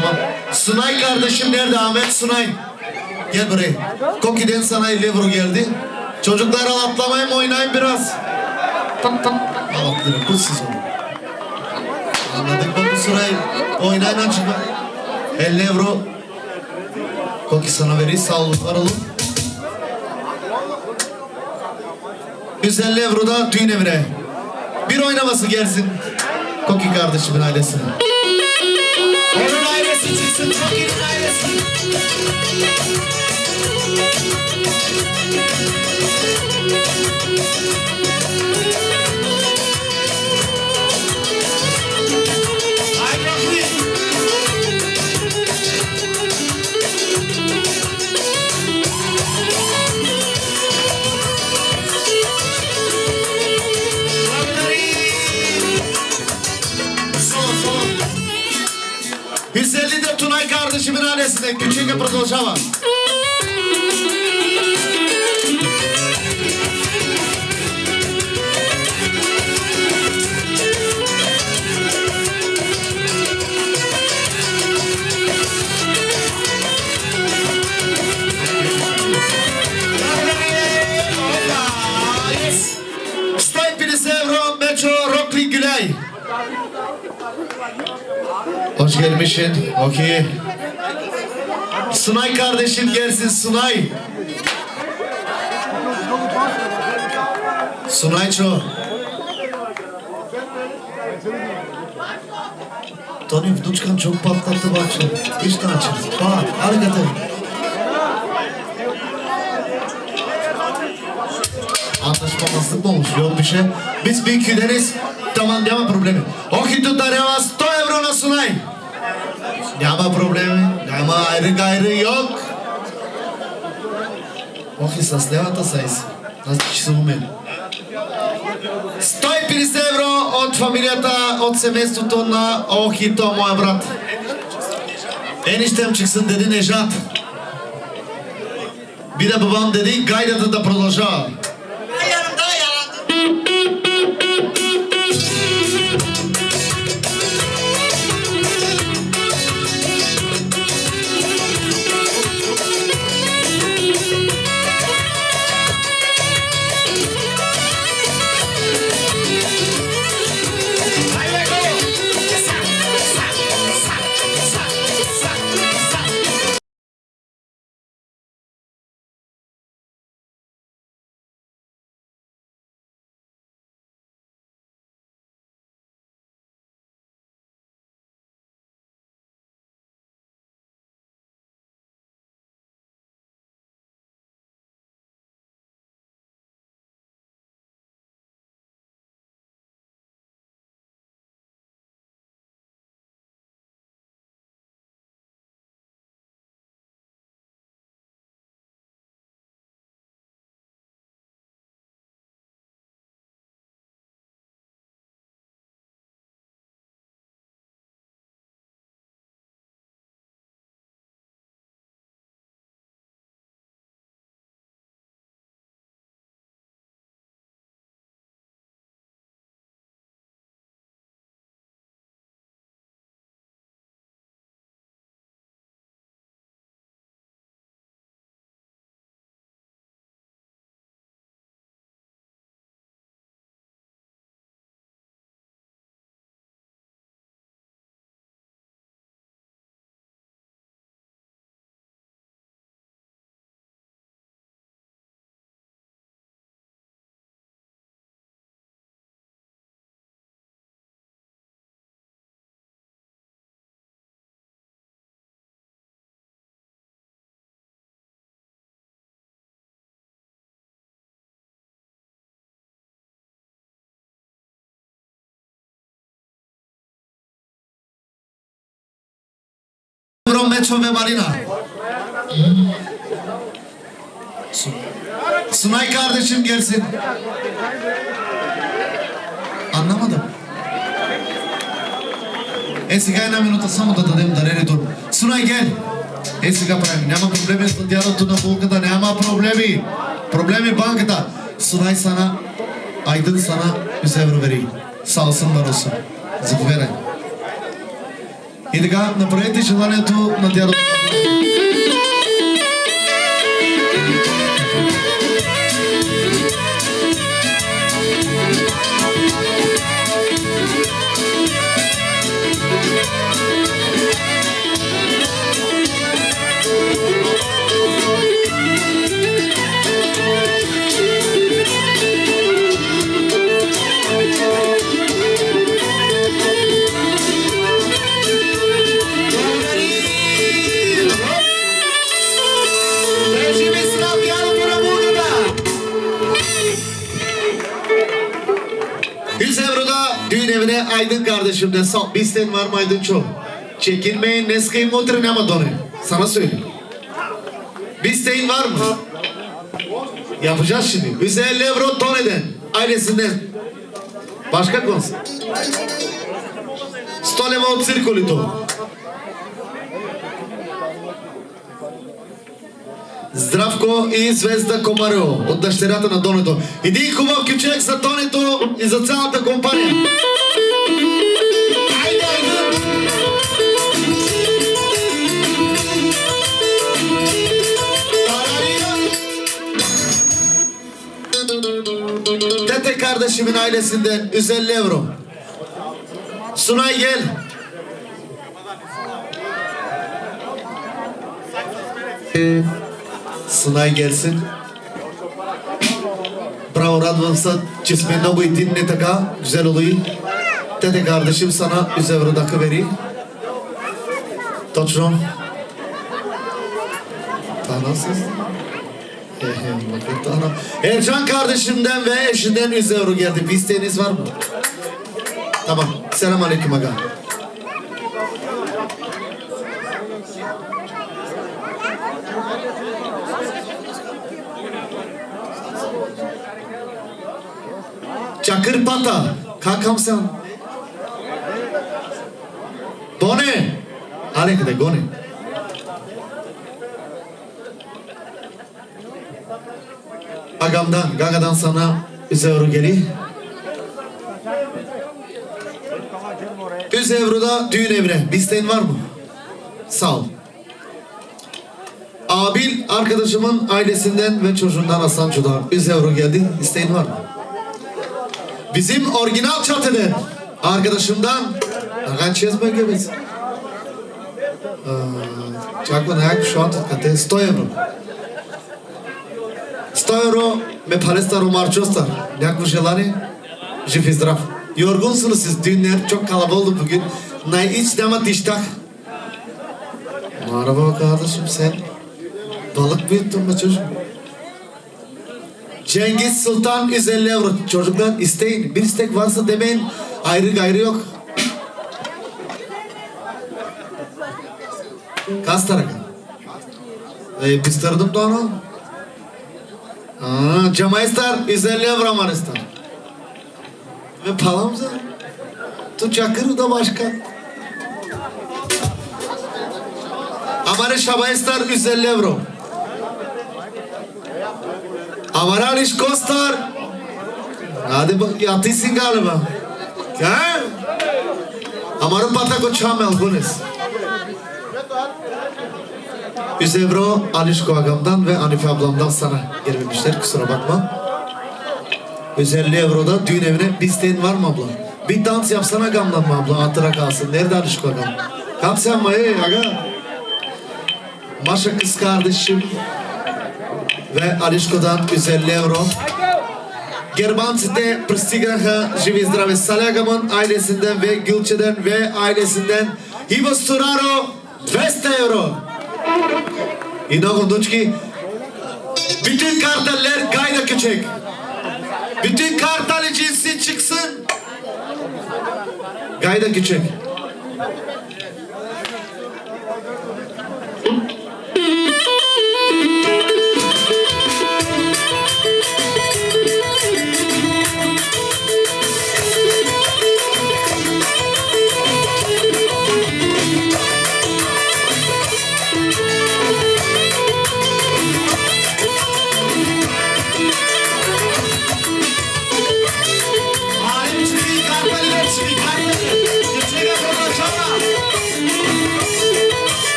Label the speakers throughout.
Speaker 1: Tamam. Sunay kardeşim nerede? Ahmet Sunay. Gel buraya. Koki'den sana 50 euro geldi. Çocuklar atlamayın, oynayın biraz. Alatlarım, bu siz onu. Anladık mı bu Sunay? Oynayın açık. 50 euro. Koki sana veririz, sağ olun, var olun. 150 euro da düğün evine. Bir oynaması gelsin. Koki kardeşimin ailesine. Onun ailesi çıksın, Koki'nin ailesi. Hüselli de Tunay kardeşimin ailesine küçük bir продолжава. Hoş gelmişsin. Okey. Sunay kardeşim gelsin Sunay. Sunayço. Tony Vdučkan çok patlattı bak şimdi. İşte açın. Bak harikata. Anlaşmamazlık mı olmuş? Yok bir şey. Biz bir iki deriz. Tamam, nema problemi. Okey tutareva 100 euro na Sunay. Няма проблеми, няма ајре yok. Охи, с левата сайз. Аз ще съм умен. 150 евро от фамилията, от семейството на Охито, моя брат. Eniştem çıksın dedi Nejat. Bir de babam dedi gaydata da продължава. Mečove Marina. Sunay kardeşim gelsin. Anlamadım. Сега една минута само да дадем дарението. Sunay gel. Сега правим. Няма проблеми с дядото на булката. Няма проблеми. Проблеми банката. Sunay sana, Aydın sana 100 euro vereyim. Sağ olsun var olsun. Zaferay. И така, направете желанието на дядо. Evine Aydın kardeşimden bir isteğin var mı Aydın çok? Çekinmeyin, ne sıkayım oturun ama donu. Sana söyleyeyim. Bir isteğin var mı? Yapacağız şimdi. 150 euro don eden ailesinden. Başka konusu. 100 лева от циркулито. Здравко и Звезда Комарео от дъщерята на Донето. Един хубав кючек за Донето и за цялата компания. Айде, айде! Tete kardeşimin ailesinden 150 euro. Sunay gel. Sunay gelsin. Bravo, radвам се, че сме много единни така. Güzel oluyor. Tete kardeşim sana 100 euro dakika veri. Точно. Tanısız. Ercan kardeşimden ve eşinden 100 euro geldi. Bir isteğiniz var mı? Tamam. Selam aleyküm aga. Çakır Pata. Kankam sen. Done. Alek de gone. Agamdan, Gaga'dan sana 100 euro geliyor. 100 euro da düğün evine. Bir isteğin var mı? Sağ ol. Abil arkadaşımın ailesinden ve çocuğundan Hasancu'dan 100 euro geldi. İsteğin var mı? Bizim orijinal çatıdan arkadaşımdan Agan çizme gibiyiz. Çakma nayak şu an tutkate 100 euro. 100 euro me palestar umarçostar. Някакво желание? Жив и здрав. Yorgunsunuz siz. Düğünler çok kalabalık bugün. Hiç damat iştah. Merhaba kardeşim sen. Balık büyüttün mü çocuk? Cengiz Sultan 150 euro. Çocuklar isteyin. Bir istek varsa demeyin. Ayrı gayrı yok. Kaç taraka? Bistırdım da onu. Camaistar 150 euro manistar. Ve palamza. Tu Çakır da başka. Amare Şabaistar 150 euro. Amare Aliş Kostar. Hadi bak yatıyorsun galiba. Ha? Amare Patako Çamel Bunes. 100 euro Alişko agamdan ve Hanife ablamdan sana gelmemişler, kusura bakma. 150 euro da düğün evine. Bir isteğin var mı abla? Bir dans yapsana agamdan mı abla? Hatıra kalsın. Nerede Alişko agam? Kap sen mi aga? Maşa kız kardeşim ve Alişko'dan 150 euro. Gerbancı'da pристигаха живи здраве Салягам'ın ailesinden ve Gülçe'den ve ailesinden Ivo Sturaro 200 euro. İnanın doçki bütün karteller gayda küçük. Bütün kartal cinsi çıksın. Gayda küçük.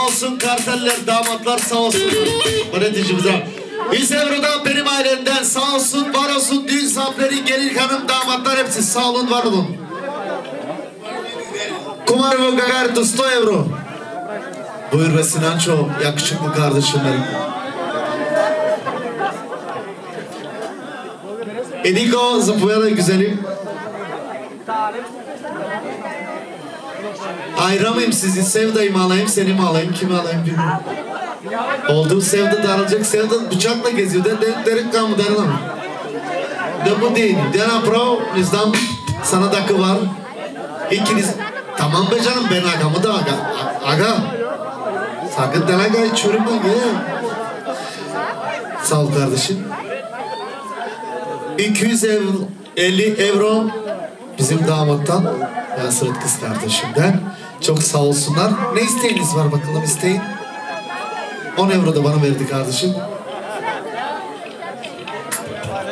Speaker 1: olsun karteller, damatlar sağ olsun. Yöneticimize. 100 Euro'dan benim ailemden sağ olsun, var olsun. Düğün sahipleri, gelin hanım, damatlar hepsi sağ olun, var olun. Kumarevo Gagarito 100 euro. Buyur ve Sinanço, yakışıklı kardeşim benim. Ediko, zapowiadaj güzelim. Ayıramayayım sizi, Sevda'yı mı alayım, seni mi alayım, kimi alayım bilmiyorum. Olduğu Sevda darılacak, Sevda bıçakla geziyor. Derin kalma, derin ama. De bu değil. Dena pro, nizam, sana dakika var. İkiniz, tamam be canım, ben agamı da aga. Sakın delagayı çürüme, sağ ol kardeşim. 250 euro bizim damattan, ya Sırıt kız kardeşimden. Çok sağ olsunlar. Ne isteğiniz var bakalım, isteyin. 10 euro da bana verdi kardeşim.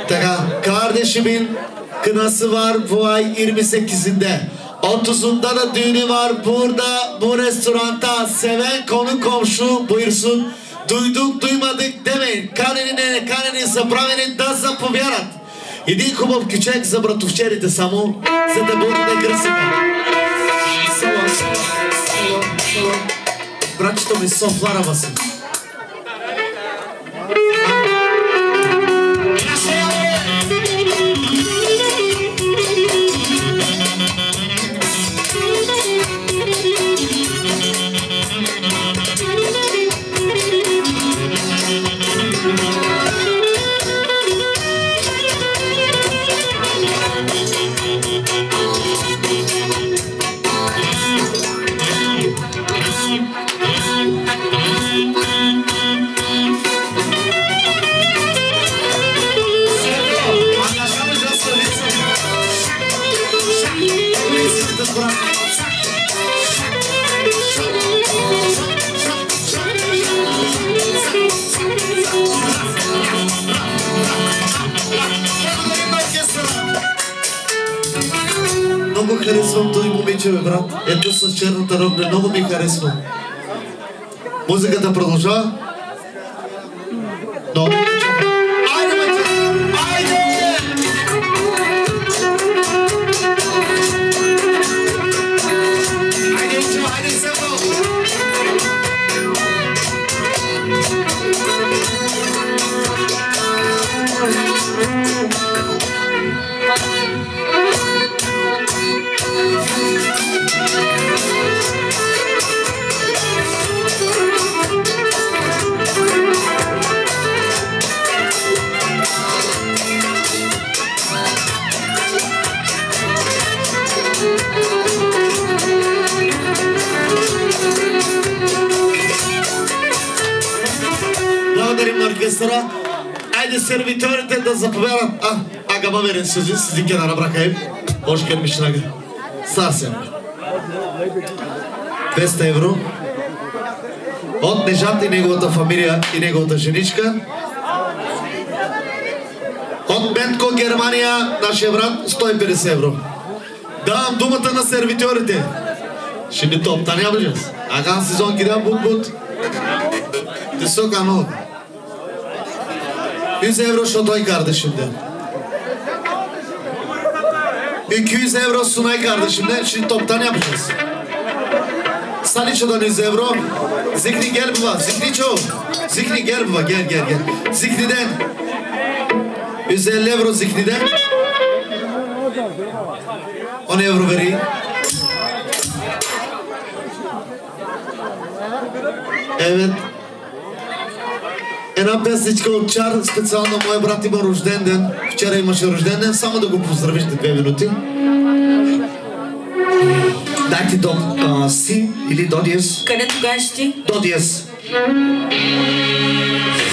Speaker 1: Taka, kardeşimin kınası var bu ay 28'inde. 30'unda da düğünü var burada, bu restoranda. Seven konu komşu buyursun. Duyduk duymadık demeyin. Канени забравени да заповядат. Един хубав кючек за братовчерите само, за да бъдете красиви. Братчето ми софлара вас. Много харесвам този момиче, бе, брат. Ето с черната робля, много ми харесва. Музиката продължава. Много ми харесва. Айде, бе! Айде! Айде, учо, айде, Сево! Благодарим на оркестъра. Айде сервиторите да заповядат. Агама верен sözü sizi kenara bırakayım. Hoş gelmişsin aga. Sağ sen. 200 евро. От Нежат и неговата фамилия и неговата женичка. От Бентко, Германия, нашия брат, 150 евро. Давам думата на сервиторите. Şimdi toptan yapacağız. Agan sezon giden but. Tısok anol. 100 euro Şotoy kardeşimden. 200 euro Sunay kardeşimden. Şimdi toptan yapacağız. Saliço'dan 100 euro. Zikri gel baba. Zikriço. Zikri gel baba. Gel. Zikri'den 150 euro Zikri'den. 10 euro vereyim. Evet. Една песничка от Чар, специално моя брат има рожден ден. Вчера имаше рожден ден, само да го поздравиш 2 минути. Дайте до си или до диез.
Speaker 2: Къде тогава ще ти?
Speaker 1: До диез.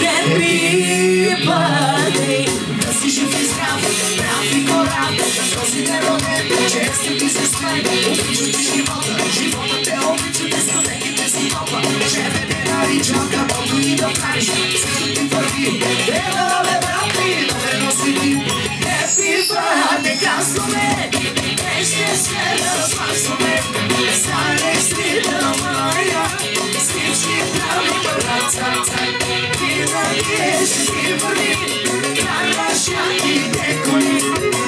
Speaker 2: Happy birthday, да си жив и здрав, прав и корав, да този ден роден, честен ти се смей, обича ти живота те обича, те са веките си топа, живе те наричам, каквото и да правиш, всичко ти върви, дела брат ми, да носи ти. Happy birthday, казваме, ще се размахваме, станеш ти да моя, всички върви, карашяки деколи,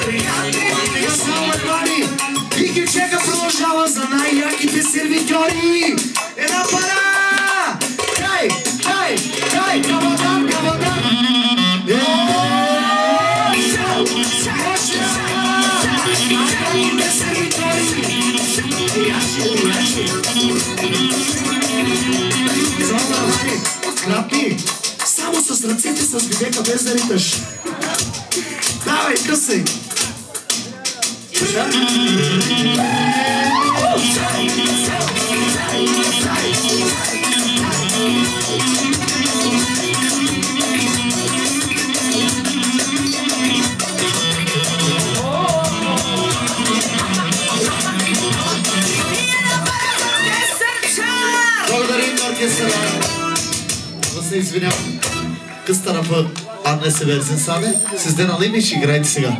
Speaker 2: приятели само едвани. И гичека продължава за най-яките сервитьори. Една пара! Хай, хай, хай, кавадан, кавадан! Крапи, само с ръцете с бидека без да риташ. Давай, късай!
Speaker 1: Благодарим на оркестъра. Да се извинявам. Къс тарапа Анне Северсен саме. Сезден алим и ще играете сега.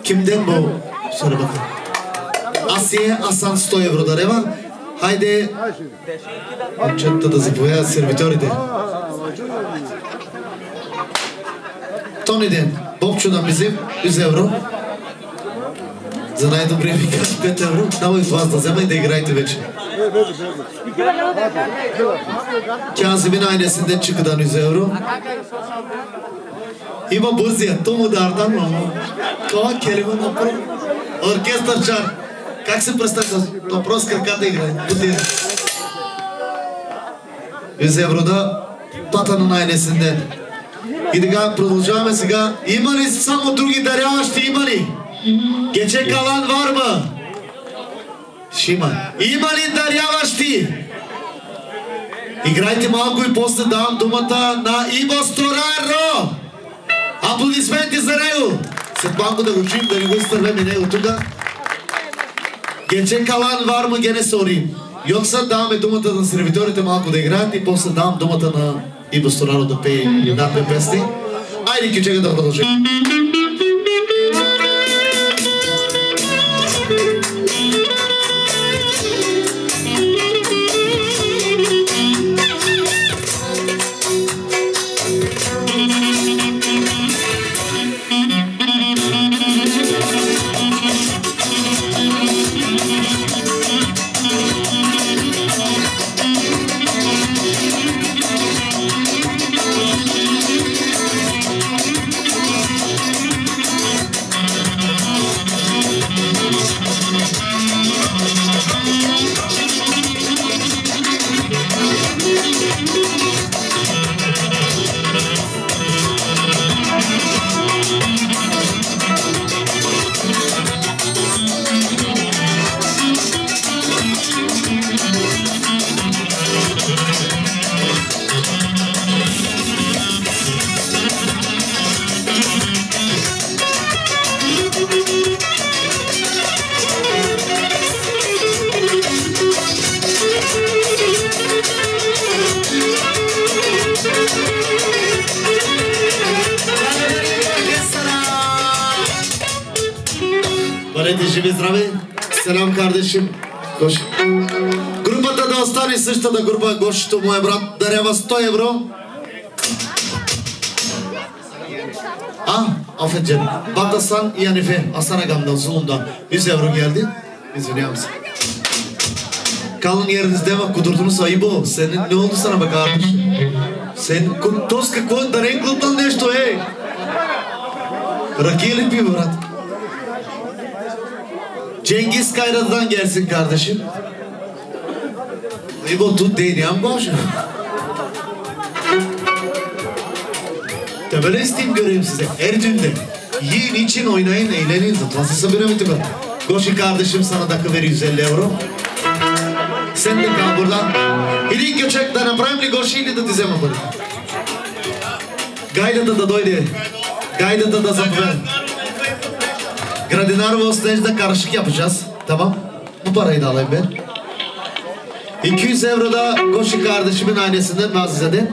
Speaker 1: Ким ден бо шарбата. Аз е Асан 100 евро дарева. Хайде момчетата да заповядат сервиторите. Тони ден. Бобчо да ми взем 100 евро. За най-добрия ми кажа 5 евро. Давай вас да взема и да играете вече. Тя вземи най-несен ден чека да ни за евро. Има бързия. Тому да артан, мамо. Това келема направо. Оркестър чар. Как се представя? Въпрос краката играе. Бутира. 2 евро да пата на най-несен ден. И така продължаваме сега. Има ли само други даряващи? Има ли? Гече калан варма. Шима. Има ли даряващи? Играйте малко и после давам думата на Иво Стораро. Аплодисменти за него. След малко да го чуем, да не го изтървем и него тук. Гече калан варма гене сори. Йокса даваме думата на сервиторите малко да играят и после давам думата на Иво Стораро да пее една песни. Айде кичега да продължим. Бъдете живи, здрави! Селям, кардешим! Гоши! Групата да остане същата група. Гошито, моя брат, дарява 100 евро. Affedeceğim. Batasan и Hanife. Asana Gam'dan solunda 100 евро geldi. Üzülüyorum size. Kalın yerinizde bak kudurdunuz ayıp o. Senin ne oldu sana bak kardeşim? Sen toz какво да не глутал нещо, ей! Rakı ile bir Murat. Cengiz Kayradı'dan gelsin kardeşim. Ayıp o tut değil ya boş. Tebele isteyeyim göreyim size. Her günde. Yiyin için oynayın eğlenin. Nasılsa bir ömrü var. Goşi kardeşim sana dakika ver 150 евро. Sen de kal burada. Или köçek da направим ли Гоши или да ти взема пари? Гайдата да дойде. Гайдата да заповеда. Градинарова стежда karışık yapacağız. Tamam. Bu parayı da alayım ben. 200 евро da Goşi kardeşimin ailesinden Mazize'den.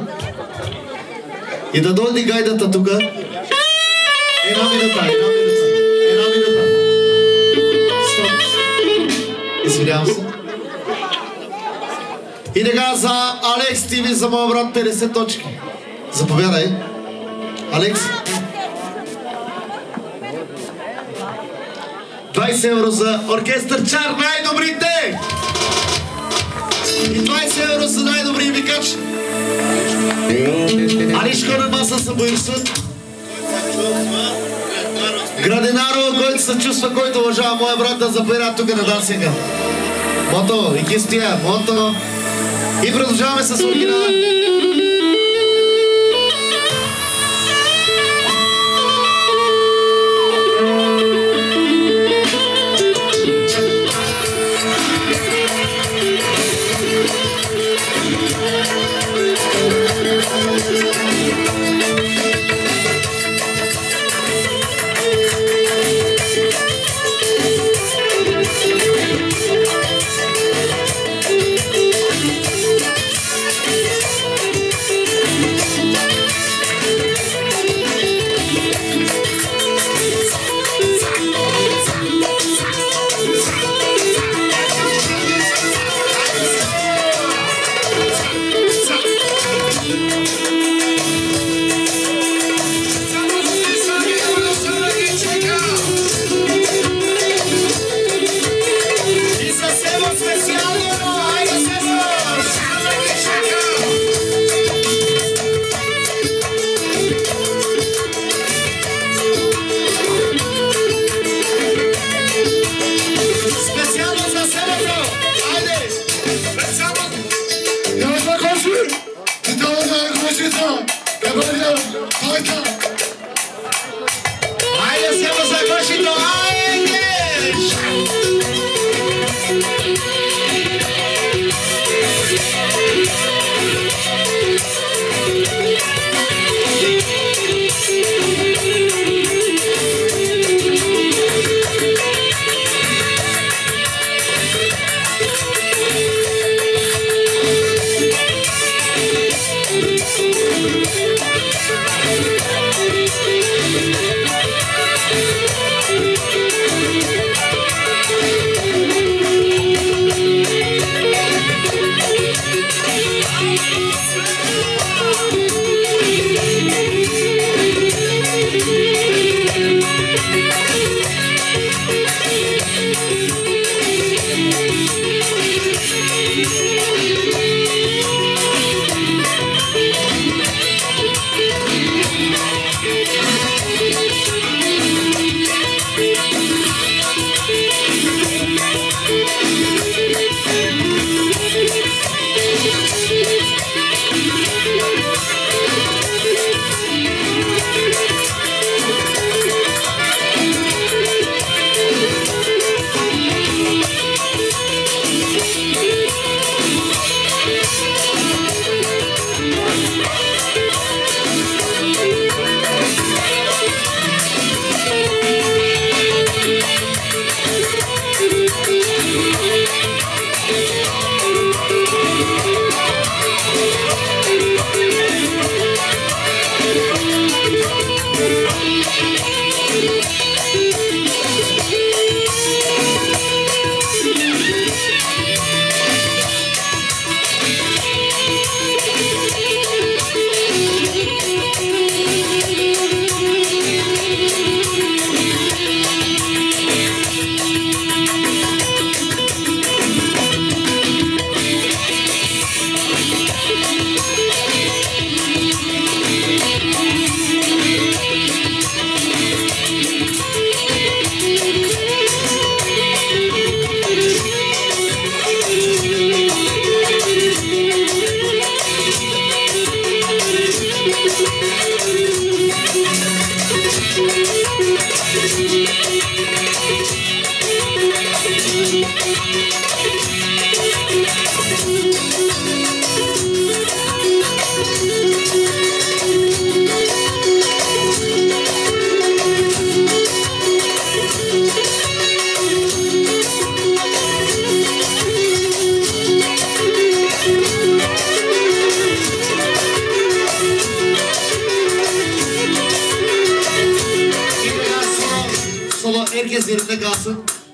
Speaker 1: И да дойде гайдата тук. Една минута. Стоп. Извинявам се. И така за Алекс ТВ за моя брат 50 точки. Заповядай. Алекс? 20 евро за оркестър Чар, най-добрите! И 20 евро за най-добрия викач. Алишко на маса са боирсън. Градинаро, който се чувства, който уважава моя брат да запира тук на дансинга. Мото, и кистия, мото. И продължаваме с оригинала.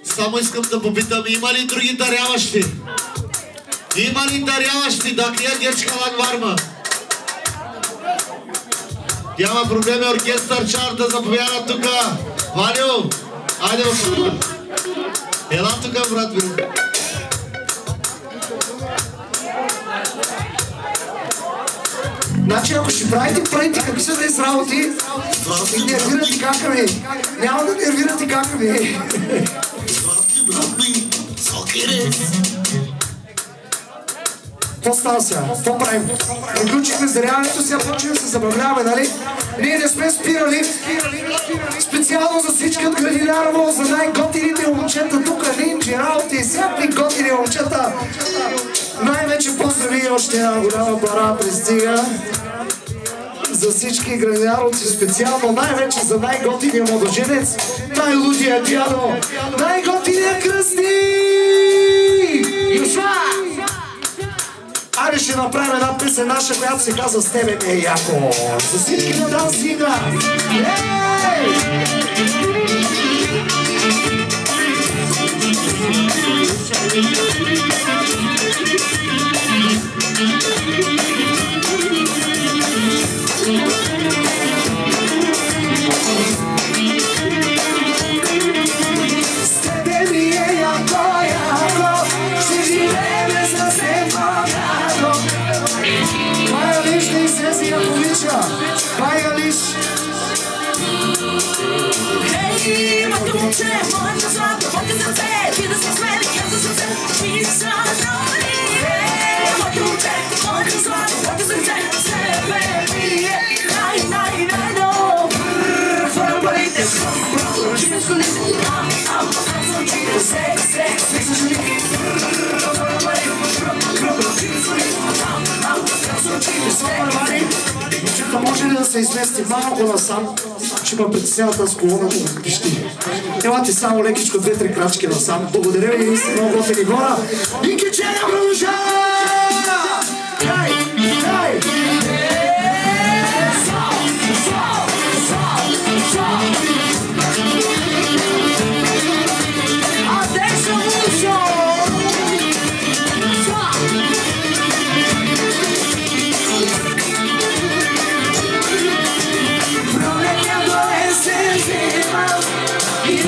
Speaker 1: Само искам да попитам, има ли други даряващи? Има ли даряващи? Да крия гечка лан варма. Няма проблеми, оркестър чарта заповяда тука. Валю, айде в. Ела тука, брат ми.
Speaker 3: Значи ако ще правите какви са днес работи и нервирате кака ми. Няма да нервирате кака ми. Какво става сега? Какво правим? Приключихме зряването, сега почваме да се забавляваме, нали? Ние не сме спирали. Специално за всички от Градинарово, за най-готините момчета тук, Нинджи, работи и всякакви готини момчета. Най-вече поздрави още една голяма пара пристига. За всички градинаровци специално, най-вече за най-готиния младоженец, най-лудия дядо, най-готиния кръстник! Юша! Аре ще направим една песен наша, която се казва "С тебе ми е яко". За всички на дансинга! С тебе ми е яко, яко, ще живеем съвсем богато. Бая лиш не излезе Яковича, бая лиш.
Speaker 2: Hey, моето момче, моето злато, моето сърце, ти да се смели, като сърце, ти са нови. Hey, моето момче, моето злато, моето сърце, себе ми е най-най-най-добър. Хвърля парите, чуем с колите, казвам, че е секс, секс, секс за жени. Хвърля парите, чуем с колите, казвам, че е секс, секс.
Speaker 3: Чука, може ли да се измести малко насам? Ще ме притеснява тази колона да пищи. Елате само лекичко 2-3 крачки насам. Благодаря ви, наистина много готини хора. И киченя продължава! Хай! Хай!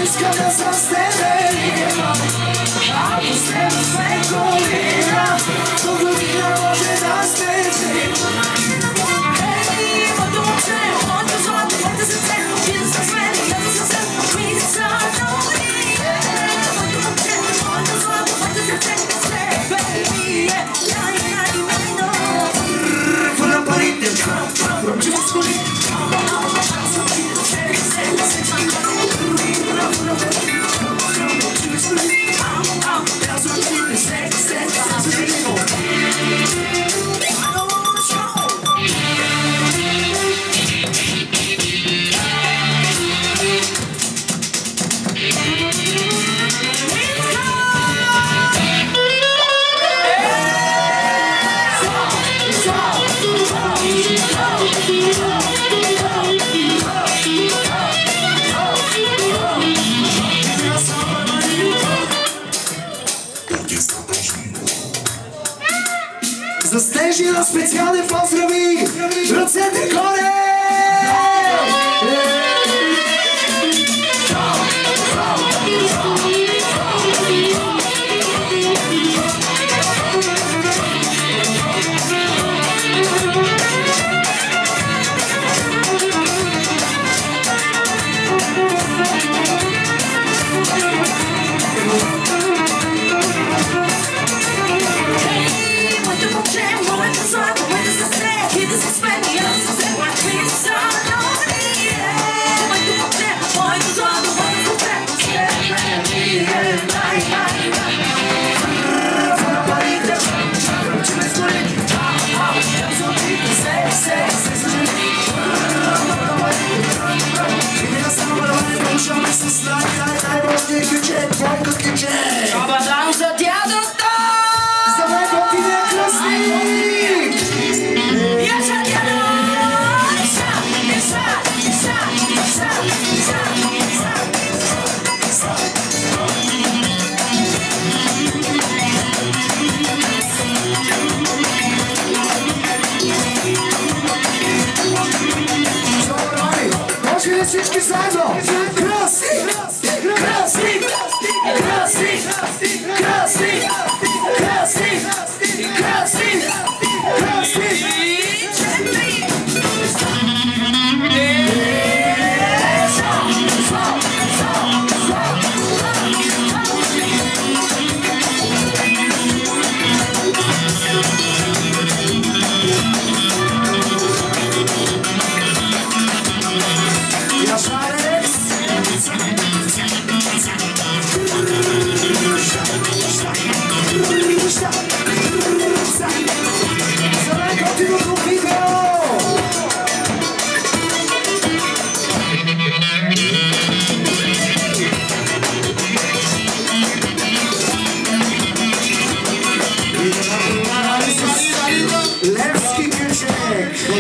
Speaker 2: Искам да съм с тебе, ако с теб сме колина, до година може да сме зима. Ей, моето момче, моето злато, моето сърце, ти да се смели, като съвсем, ми са нови. Моето момче, моето злато, моето сърце, с тебе ми е най-най-най-добър. Хвърля парите, чуем с колите, казвам, че е секс, секс, секс.
Speaker 3: За стежи на специални поздрави! Ръцете горе!
Speaker 2: Моето момче, моето злато, моето сърце, ти да се смени, аз се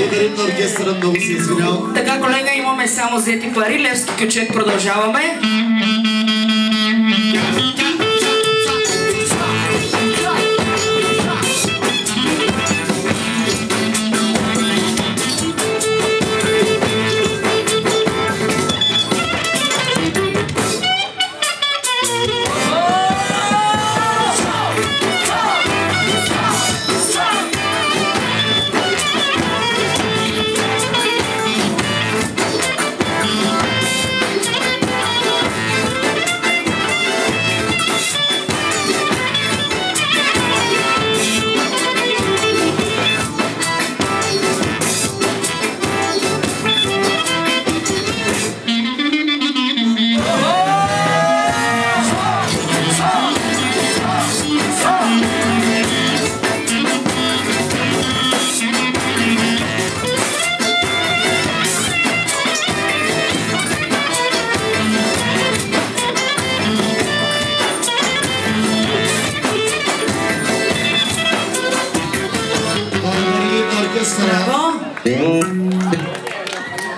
Speaker 1: благодарим на оркестъра, много се извинявам.
Speaker 2: Така, колега, имаме само взети пари. Левски кючек, продължаваме.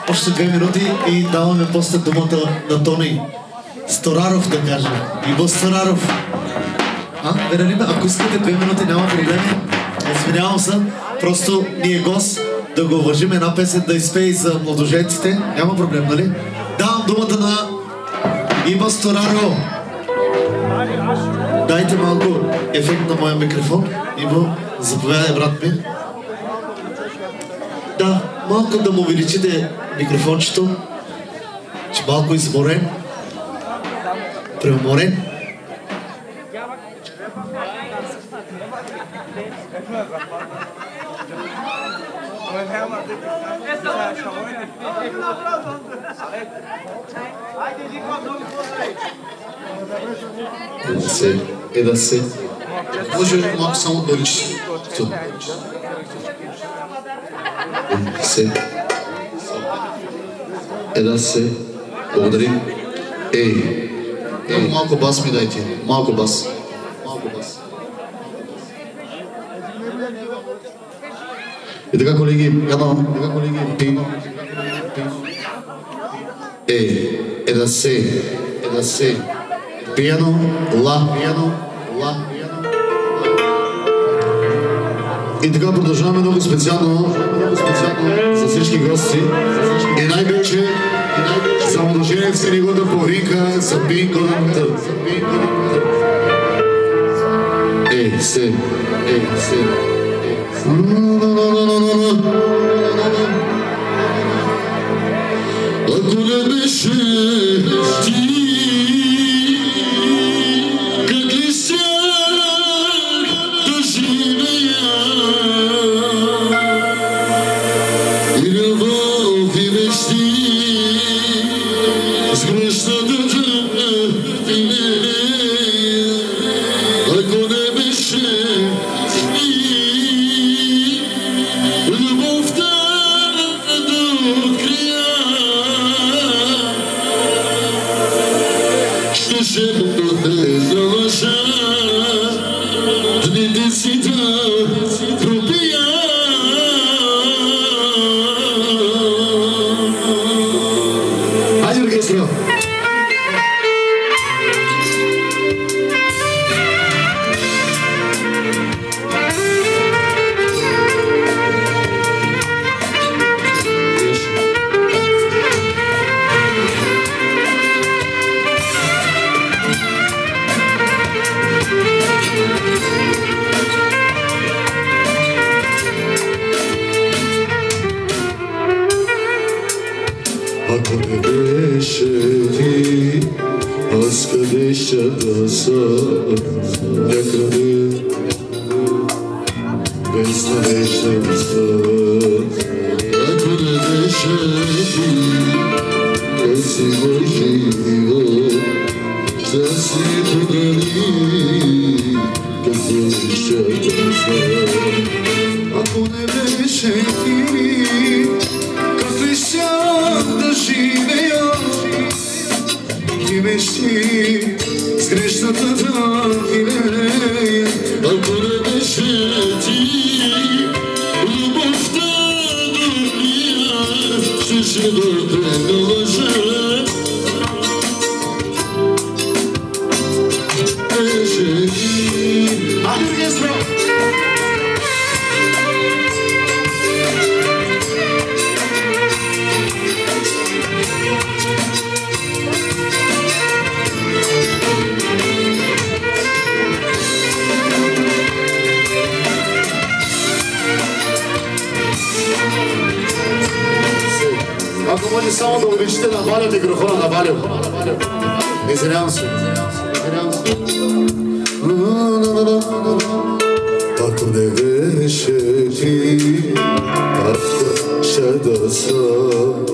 Speaker 1: Още 2 минути и даваме после думата на Тони Стораров да каже. Иво Стораров. Вералина, ако искате 2 минути, няма проблеми. Извинявам се, просто ни е гост да го уважим, една песен да изпее за младоженците. Няма проблем, нали? Давам думата на Иво Стораров. Дайте малко ефект на моя микрофон. Иво, заповядай, брат ми. Да, малко да му увеличите микрофончето, че малко изморен, преуморен. Да се. Може ли малко само да увеличи? Да се. Благодарим. Малко бас ми дайте. Малко бас. И така, колеги, да се. Пиано, ла. И така продължаваме много специално за всички гости. И най-вече за младоженец ни го да повика за пинконата. Се. Ако не беше ти, как ли щях да живея? И любов и мечти с грешната тъмнина. Ако не беше ти, любовта да открия, ще те залъжа, дните си да пропия. Хайде, оркестра! Ако не беше ти, аз къде ще да съм? Някъде без надежда свят. Ако не беше ти, аз има живот да си подари, какво ще да съм? Ако не беше ти, как ли щях да живея? И мечти с грешната да хилея. Ако не беше ти, любовта да Ако може само да обичате на Валя микрофона, на Валя. Извинявам се. Ако не беше ти, аз ще да съм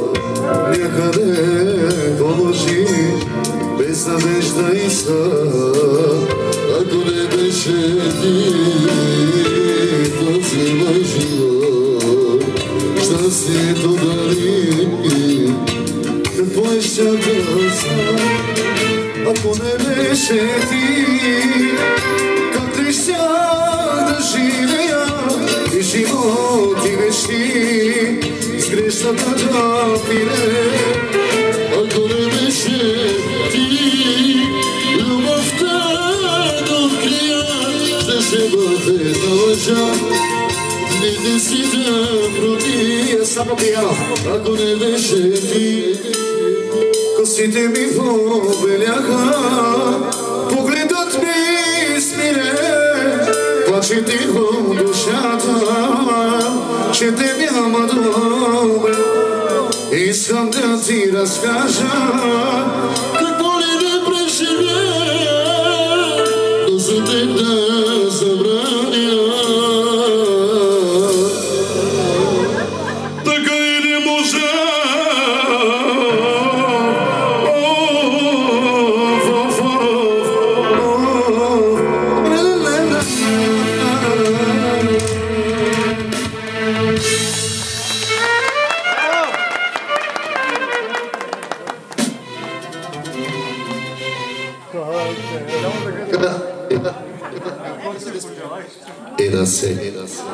Speaker 1: някъде положи, без надежда и сън. Ако не беше ти, този мой живот, щастието дали, какво е ще да съм? Ако не беше ти, как не щях да живея и живот и мечти с грешната да пире. Ако не беше ти, любовта да открия, ще бъде една лъжа, не си да пробия. Само пияно. Ако не беше ти, косите ми побеляха, погледът ми смире, плаче тихо душата, че те няма добре. Искам да ти разкажа какво ли не преживя, да за теб да забраня. Така и не можа.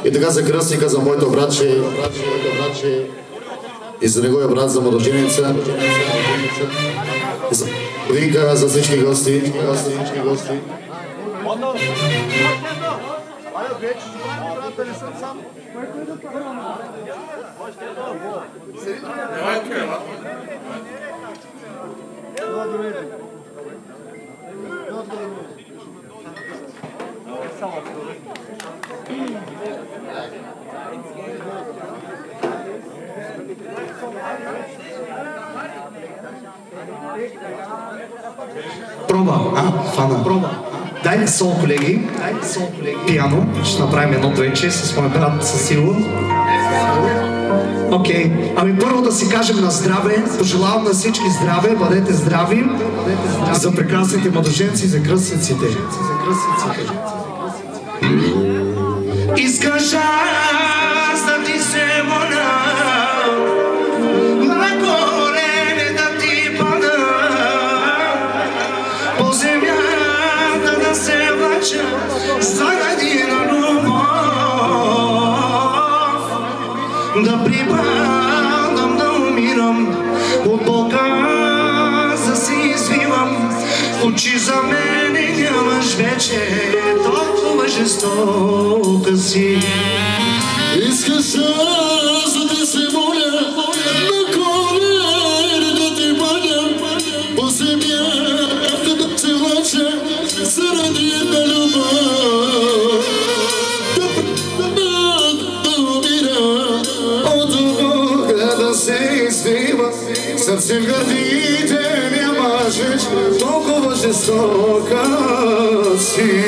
Speaker 1: И така за кръстника, за моето братче и за неговия брат, за младоженеца, за Вика, за всички гости.
Speaker 3: Проба, фана. Дай сол, колеги. Пиано. Ще направим едно двече с мой брат със сила. Окей. Ами първо да си кажем на здраве. Пожелавам на всички здраве. Бъдете здрави. За прекрасните младоженци и за кръстниците. Искаш аз да ти се моля, на колене да ти пада, по земята да се влача заради на любов, да припадам, да умирам, от Балказа си извивам, очи за мене нямаш вече, толкова жестока си.
Speaker 1: Искаш аз да се моля, на колене да ти падам, по земята да се влача заради една любов, да умира, от Бога да се извива, сърце в гърдите нямаш, толкова жестока си.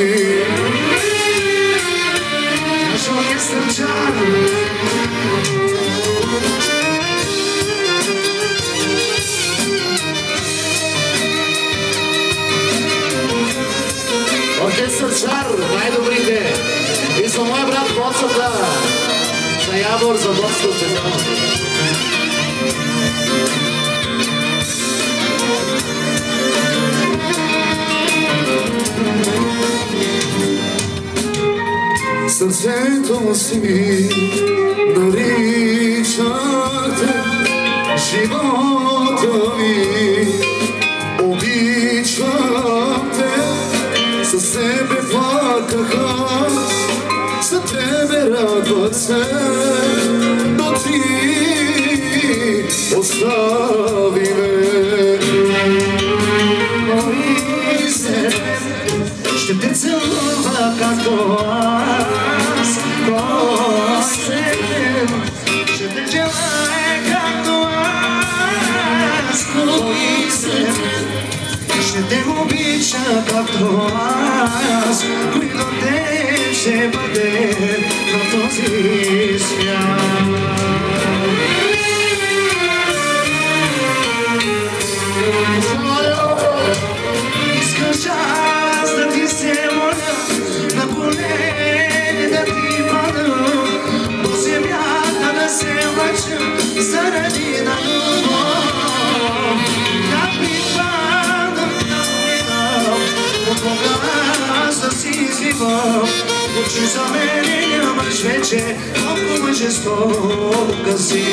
Speaker 1: Оркестър Чар, най-добрите. И за моя брат Боцата, за Явор, за Боцата. Сърцето си наричате живота ми, обичам те, със себе плакаха, за тебе радвах се, но ти остави ме.
Speaker 3: Ще те целува както аз, косем. Ще те желая както аз. както аз, които те ще бъде на този свят. Искаш аз да ти се моля, на колени да ти падам, по земята да се мъчам заради на любов. Да припадам, да умирам, от Бога аз да си извивам. Очи за мене нямаш вече, колко мъжестока си.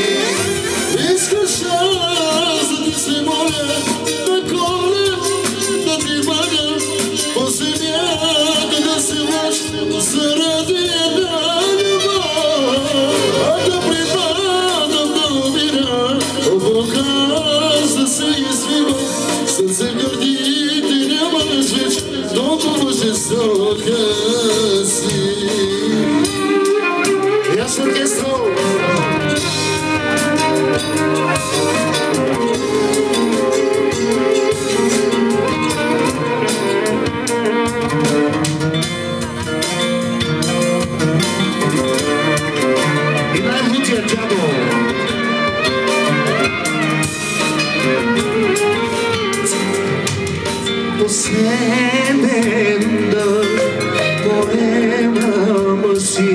Speaker 4: Искаш аз да ти се моля, на колени да ти падам, по земята да се мъчам заради една любов. А да припадам, да умирам, от Бога аз да се извивам. Сърце в гърдите нямаш вече, толкова жестока си.
Speaker 3: И аз оркестро. И най-лутия дядо. Последен дъх поемам си,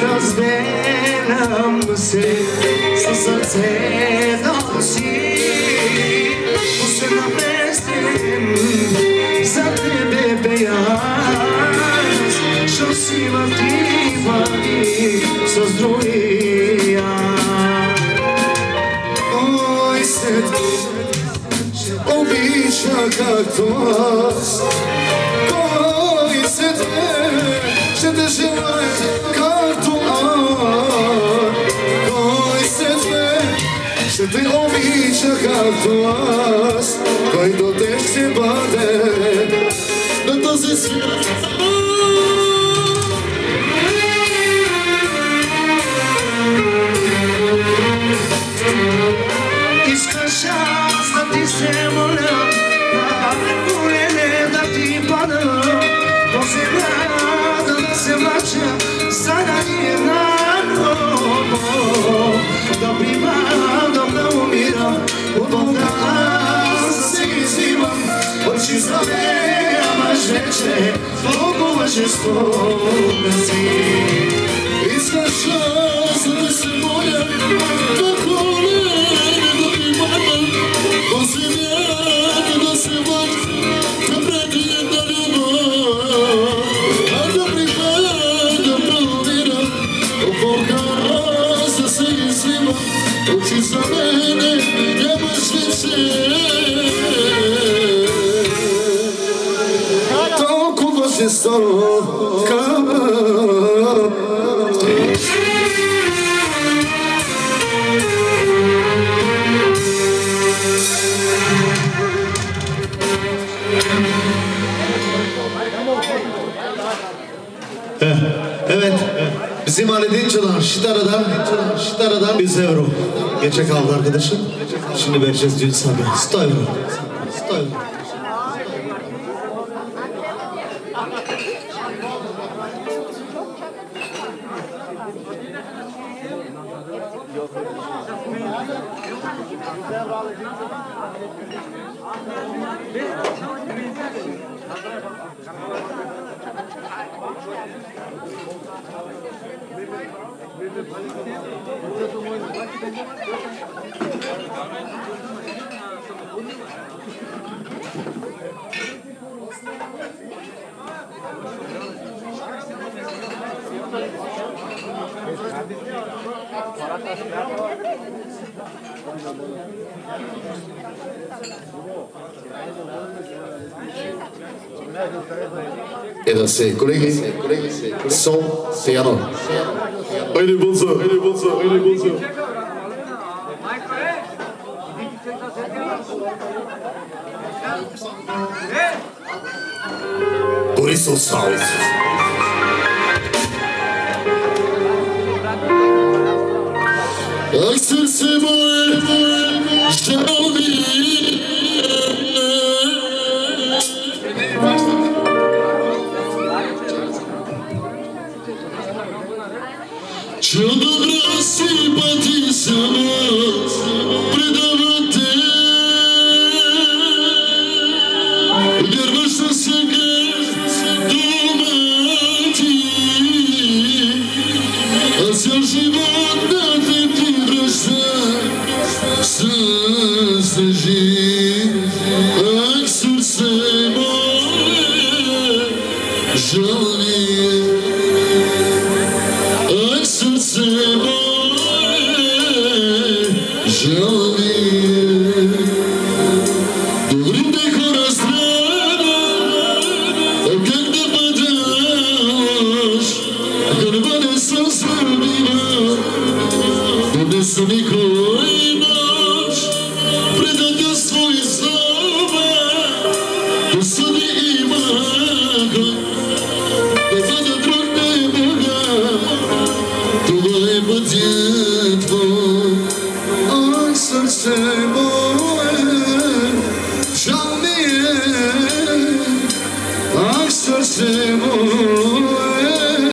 Speaker 3: разделям се със сърцето си. Последна песен за тебе пея аз, що си въртивани с другия. Ой, след обича както аз, кой се те ще те желая както аз, кой се те ще те обича както аз, който те ще бъде на този свят. Искаш аз да ти се моля, на колене да ти падам, по земята да се влача заради една любов. Да припадам, да умирам, от Бога аз да се извивам. Очи за мен нямаш вече, толкова жестока си.
Speaker 4: Искаш аз да ти се моля, на колени да ти падам, по земята да се мъчам заради една любов. А да припадам, да умирам, от Бога аз да се извивам. Очи за мене нямаш вече,
Speaker 3: Толкова жестока.
Speaker 1: Evet, bizim Ali'nin çalan Şitara'dan 100 euro. Geçe kaldı arkadaşım. Şimdi vereceğiz düğün sahibi. 100 euro. 100 euro.
Speaker 4: е да се, колеги, сол, пиано. Айде бързо, айде бързо, айде бързо. Борисов Саунд. Ах, сърце мое, жал ми, че добра си пъти само предавате. Вярваш на сега дома ти, а цял живот да ти връща с лъжи. Ах, сърце мое, жал ми е. Ах, сърце мое, жал ми е. Добрите хора страдат, а как да бъдеш, да не бъде със сърбина, да не са никой.